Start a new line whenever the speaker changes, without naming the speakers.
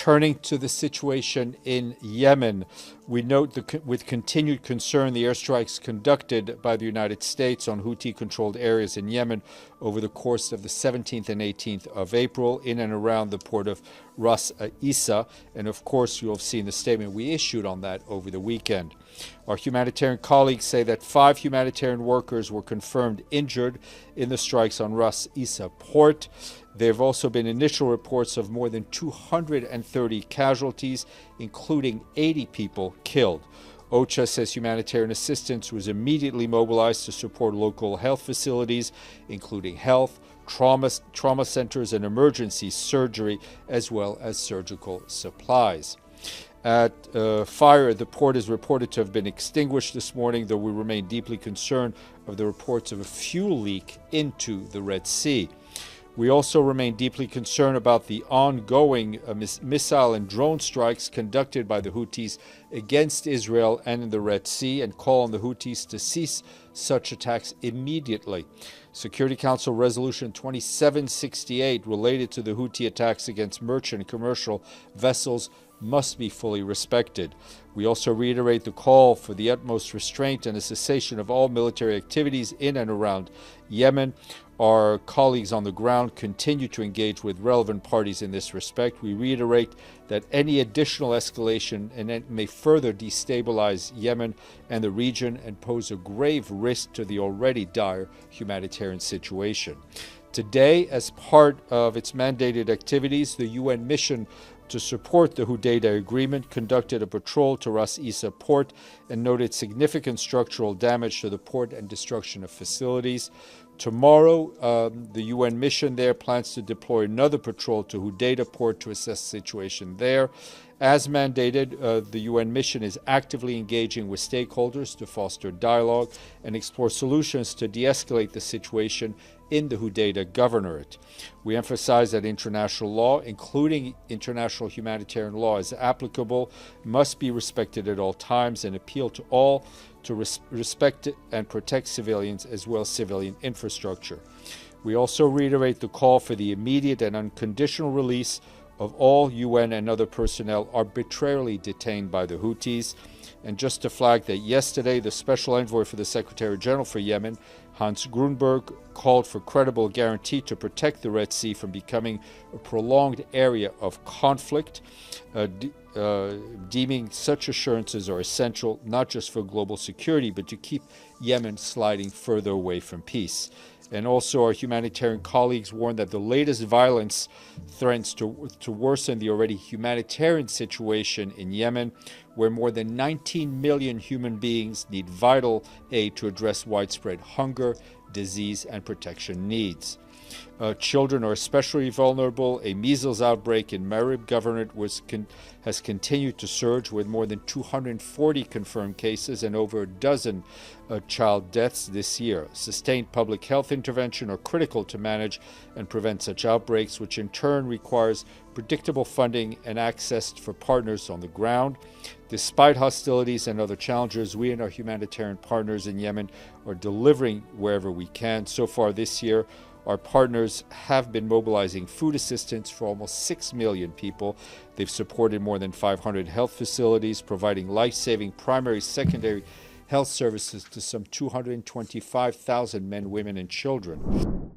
Turning to the situation in Yemen, we note with continued concern the airstrikes conducted by the United States on Houthi-controlled areas in Yemen over the course of the 17th and 18th of April in and around the port of Ras Isa. And of course, you'll have seen the statement we issued on that over the weekend. Our humanitarian colleagues say that 5 humanitarian workers were confirmed injured in the strikes on Ras Isa port. There have also been initial reports of more than 230 casualties, including 80 people killed. OCHA says humanitarian assistance was immediately mobilized to support local health facilities, including health, trauma centers, and emergency surgery, as well as surgical supplies. Fire at the port is reported to have been extinguished this morning, though we remain deeply concerned of the reports of a fuel leak into the Red Sea. We also remain deeply concerned about the ongoing missile and drone strikes conducted by the Houthis against Israel and in the Red Sea, and call on the Houthis to cease such attacks immediately. Security Council Resolution 2768 related to the Houthi attacks against merchant and commercial vessels must be fully respected. We also reiterate the call for the utmost restraint and a cessation of all military activities in and around Yemen. Our colleagues on the ground continue to engage with relevant parties in this respect. We reiterate that any additional escalation may further destabilize Yemen and the region and pose a grave risk to the already dire humanitarian situation. Today, as part of its mandated activities, the UN mission to support the Hudaydah Agreement conducted a patrol to Ras Isa port and noted significant structural damage to the port and destruction of facilities. Tomorrow, the UN mission there plans to deploy another patrol to Hudaydah port to assess the situation there. As mandated, the UN mission is actively engaging with stakeholders to foster dialogue and explore solutions to de-escalate the situation in the Hudaydah Governorate. We emphasize that international law, including international humanitarian law as applicable, must be respected at all times, and appeal to all to respect and protect civilians as well as civilian infrastructure. We also reiterate the call for the immediate and unconditional release of all UN and other personnel arbitrarily detained by the Houthis. And just to flag that yesterday, the Special Envoy for the Secretary General for Yemen, Hans Grunberg, called for credible guarantee to protect the Red Sea from becoming a prolonged area of conflict, deeming such assurances are essential not just for global security, but to keep Yemen sliding further away from peace. And also, our humanitarian colleagues warn that the latest violence threatens to worsen the already humanitarian situation in Yemen, where more than 19 million human beings need vital aid to address widespread hunger, disease, and protection needs. Children are especially vulnerable. A measles outbreak in Marib Governorate has continued to surge, with more than 240 confirmed cases and over a dozen child deaths this year. Sustained public health intervention are critical to manage and prevent such outbreaks, which in turn requires predictable funding and access for partners on the ground. Despite hostilities and other challenges, we and our humanitarian partners in Yemen are delivering wherever we can. So far this year, our partners have been mobilizing food assistance for almost 6 million people. They've supported more than 500 health facilities, providing life-saving primary, secondary health services to some 225,000 men, women, and children.